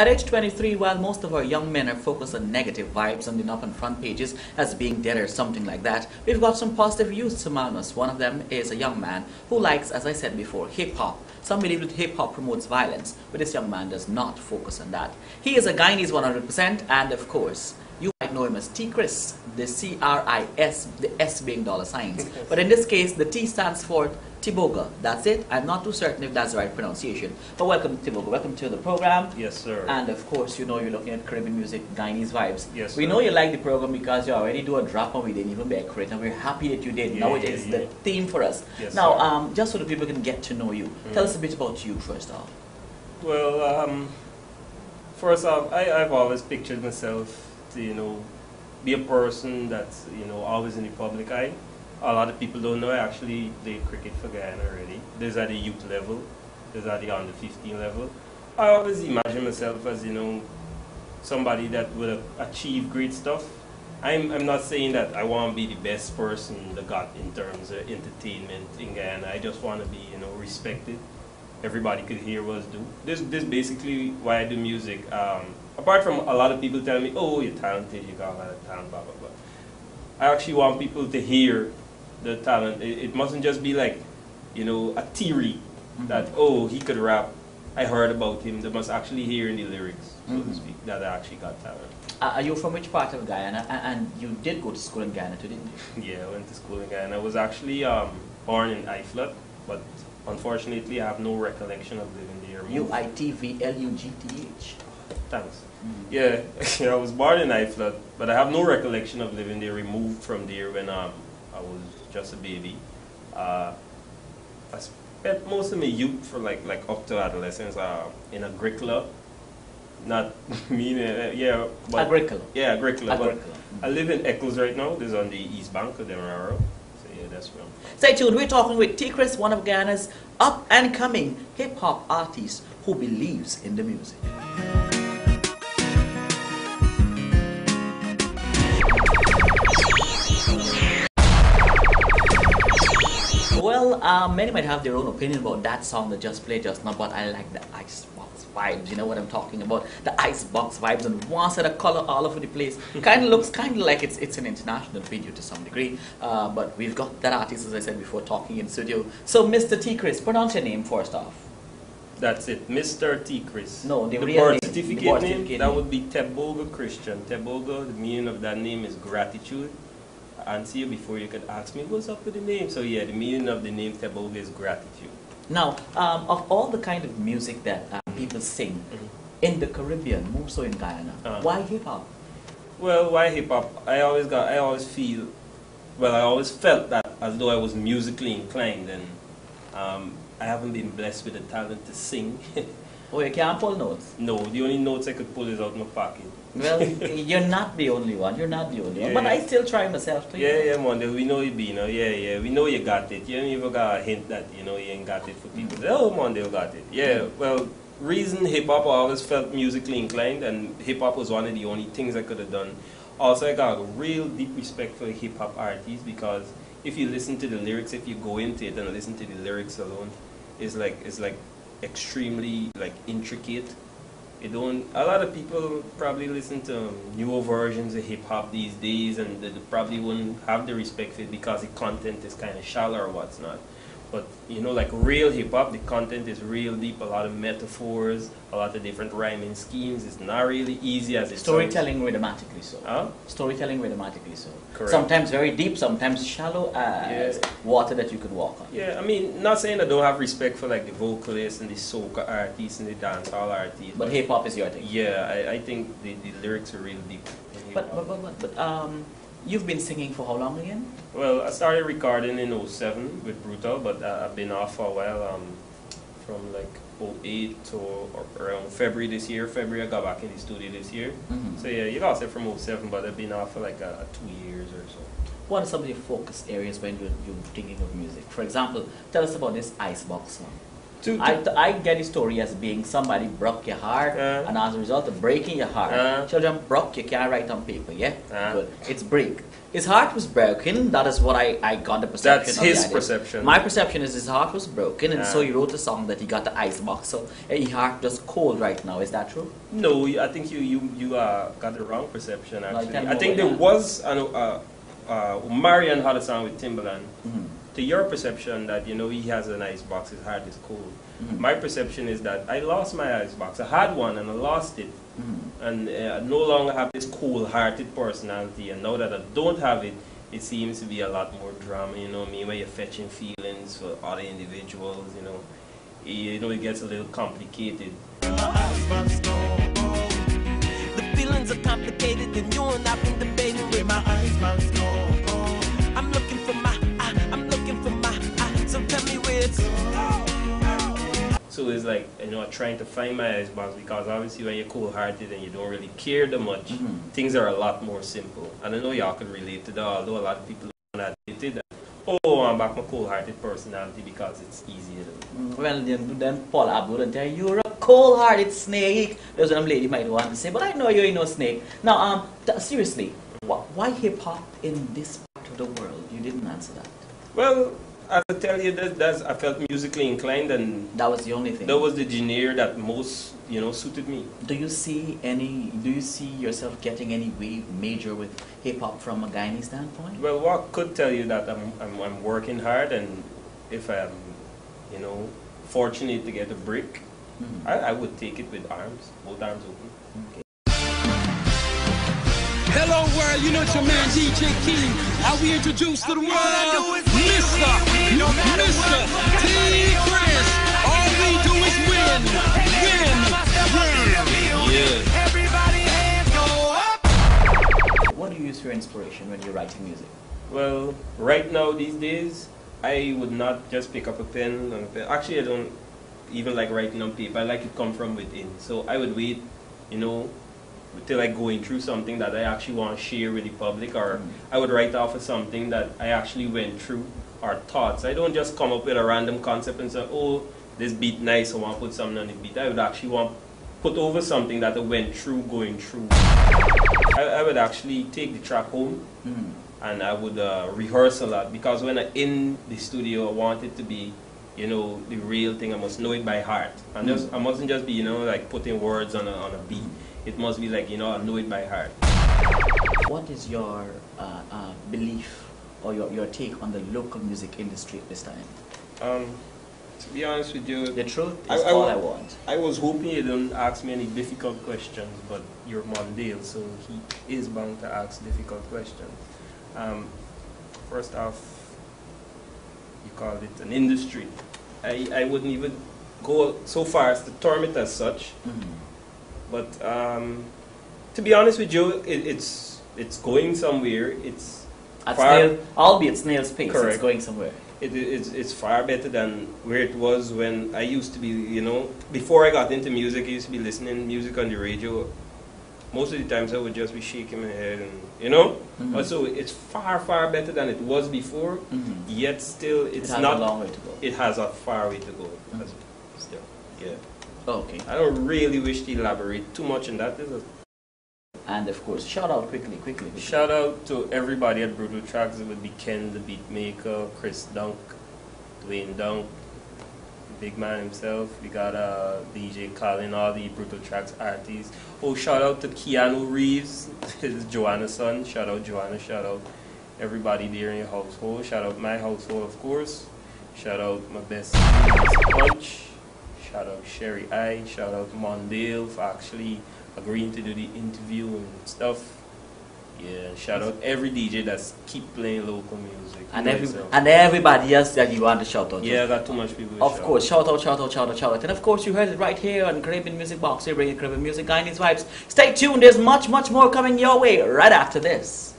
At age 23, while most of our young men are focused on negative vibes and up on front pages as being dead or something like that, we've got some positive youths among us. One of them is a young man who likes, as I said before, hip-hop. Some believe that hip-hop promotes violence, but this young man does not focus on that. He is a Guyanese 100%, and of course, you might know him as Tcris, the C-R-I-S, the S being dollar signs. But in this case, the T stands for Tiboga. That's it. I'm not too certain if that's the right pronunciation. But welcome, Tiboga. Welcome to the program. Yes, sir. And of course, you know you're looking at Caribbean music, Guyanese vibes. Yes, we sir. know you like the program because you already do a drop and we didn't even make it. And we're happy that you did. Yeah, Now it is the theme for us. Yes, now, just so that people can get to know you, tell us a bit about you first off. Well, first off, I've always pictured myself to, be a person that's, always in the public eye. A lot of people don't know I actually played cricket for Guyana already. There's at the youth level, there's at the under 15 level. I always imagine myself as, somebody that will achieve great stuff. I'm not saying that I want to be the best person that got in terms of entertainment in Guyana. I just want to be, respected. Everybody could hear what I do. This basically why I do music. Apart from a lot of people telling me, oh, you're talented, you got a lot of talent, blah, blah, blah. I actually want people to hear the talent. It mustn't just be like, a Tcri that, oh, he could rap. I heard about him. They must actually hear in the lyrics, so to speak, that I actually got talent. Are you from which part of Guyana? And you did go to school in Guyana too, didn't you? Yeah, I went to school in Guyana. I was actually born in Iflat, but unfortunately I have no recollection of living there. U-I-T-V-L-U-G-T-H. Thanks. Yeah, I was born in Iflat, but I have no recollection of living there. We moved from there when I was just a baby. I spent most of my youth for like up to adolescence in Agricola. Not meaning, yeah. But Agricola. Yeah, Agricola. Agricola. But I live in Eccles right now. This is on the east bank of the Demerara. So yeah, that's where I'm from. Stay tuned. We're talking with Tcris, one of Guyana's up and coming hip hop artists who believes in the music. Well, many might have their own opinion about that song that just played just now, but I like the icebox vibes. You know what I'm talking about? The icebox vibes and one set of color all over the place. Kind of looks kind of like it's an international video to some degree. But we've got that artist, as I said before, talking in studio. So, Mr. Tcris, pronounce your name first off. That's it, Mr. Tcris. No, the birth real certificate name. name, that would be Teboga Christian. Teboga, the meaning of that name is gratitude. I answer you before you could ask me what's up with the name. So yeah, the meaning of the name Teboga is gratitude. Now, of all the kind of music that people sing in the Caribbean, more so in Guyana, why hip hop? Well, why hip hop? I always felt that as though I was musically inclined, and I haven't been blessed with the talent to sing. Oh, you can't pull notes? No, the only notes I could pull is out my pocket. Well, you're not the only one. You're not the only one. But I still try myself. Yeah, man. We know you be, Yeah. We know you got it. You ain't even got a hint that, you ain't got it for people. Oh, man, they got it. Yeah, well, reason hip-hop, I always felt musically inclined, and hip-hop was one of the only things I could have done. Also, I got a real deep respect for hip-hop artists, because if you listen to the lyrics, if you go into it and listen to the lyrics alone, it's like extremely intricate. A lot of people probably listen to newer versions of hip hop these days, and they probably wouldn't have the respect for it because the content is kind of shallow or what's not. But like real hip hop, the content is real deep. A lot of metaphors, a lot of different rhyming schemes. It's not really easy as it Storytelling rhythmatically so. Huh? Storytelling rhythmatically so. Correct. Sometimes very deep, sometimes shallow as water that you could walk on. Yeah, I mean, not saying I don't have respect for the vocalists and the soca artists and the dancehall artists. But hip hop is your thing. Yeah, I think the lyrics are real deep. But you've been singing for how long again? Well, I started recording in 07 with Brutal, but I've been off for a while, from 08 to around February this year. February I got back in the studio this year. So yeah, you got to say from 07, but I've been off for 2 years or so. What are some of your focus areas when you're thinking of music? For example, tell us about this Icebox song. I get his story as being somebody broke your heart, and as a result of breaking your heart, children broke, you can't write on paper, yeah? Good. It's break. His heart was broken, that is what I got the perception That's of. his perception. My perception is his heart was broken, and so he wrote a song that he got the ice box, so his heart just cold right now, is that true? No, I think you got the wrong perception, actually. Like, I think there was, Marion had a song with Timbaland. To your perception that, he has an ice box, his heart is cold. My perception is that I lost my ice box. I had one and I lost it. And I no longer have this cold-hearted personality. And now that I don't have it, it seems to be a lot more drama, where you're fetching feelings for other individuals, it gets a little complicated. The feelings are complicated and you and I've been debating with my icebox go. I'm looking for my so tell me where it's. So it's like, trying to find my icebox, because obviously when you're cold-hearted and you don't really care that much, things are a lot more simple. And I know y'all can relate to that, although a lot of people don't admit that. Oh, I'm back my cold-hearted personality because it's easier. Well, then Paul Abdul and tell you, you're a cold-hearted snake. That's what a lady might want to say, but I know you ain't no snake. Now, seriously, why hip-hop in this part of the world? You didn't answer that. Well, as I tell you, I felt musically inclined, and that was the only thing. That was the genre that most, suited me. Do you see yourself getting any way major with hip hop from a Guyanese standpoint? Well, what could tell you that I'm working hard, and if I'm, fortunate to get a break, I would take it with both arms open. Okay. Hello world, it's your man DJ King. How we introduce to the world, Mr. Tcris. All we do is win. Yeah. Everybody hands go up. What do you use for inspiration when you're writing music? Well, right now these days, I would not just pick up a pen and a pen. Actually, I don't even like writing on paper. I like it come from within. So I would wait, till I going through something that I actually want to share with the public, or I would write off of something that I actually went through, or thoughts. I don't just come up with a random concept and say, oh, this beat nice, I want to put something on the beat. I would actually want to put over something that I went through, going through. I would actually take the track home, and I would rehearse a lot, because when I'm in the studio, I want it to be, the real thing. I must know it by heart. And I mustn't just be, like putting words on a beat. It must be like, I know it by heart. What is your belief or your take on the local music industry at this time? To be honest with you, the truth is all I want. I was hoping you don't ask me any difficult questions, but you're Mondale, so he is bound to ask difficult questions. First off, you called it an industry. I wouldn't even go so far as to term it as such. But to be honest with you, it's going somewhere. It's albeit snail's pace. Correct. It's going somewhere. It's far better than where it was when I used to be. Before I got into music, I used to be listening music on the radio. Most of the times I would just be shaking my head, and so it's far better than it was before. Yet still, it has a long way to go. It has a far way to go. Still, yeah. Okay. I don't really wish to elaborate too much on that. And of course, shout out quickly. Shout out to everybody at Brutal Tracks. It would be Ken, the beatmaker, Chris Dunk, Dwayne Dunk, the big man himself. We got DJ Colin, all the Brutal Tracks artists. Oh, shout out to Keanu Reeves, his Joanna's son. Shout out Joanna. Shout out everybody there in your household. Shout out my household, of course. Shout out my best Punch. Shout out Sherry I. Shout out Mondale for actually agreeing to do the interview and stuff. Yeah, shout out every DJ that's keep playing local music. And everybody else that you want to shout out to. Yeah, I got too much people to Of course, shout out. And of course, you heard it right here on Caribbean Music Box. We're bringing Caribbean music, Guyanese vibes. Stay tuned, there's much more coming your way right after this.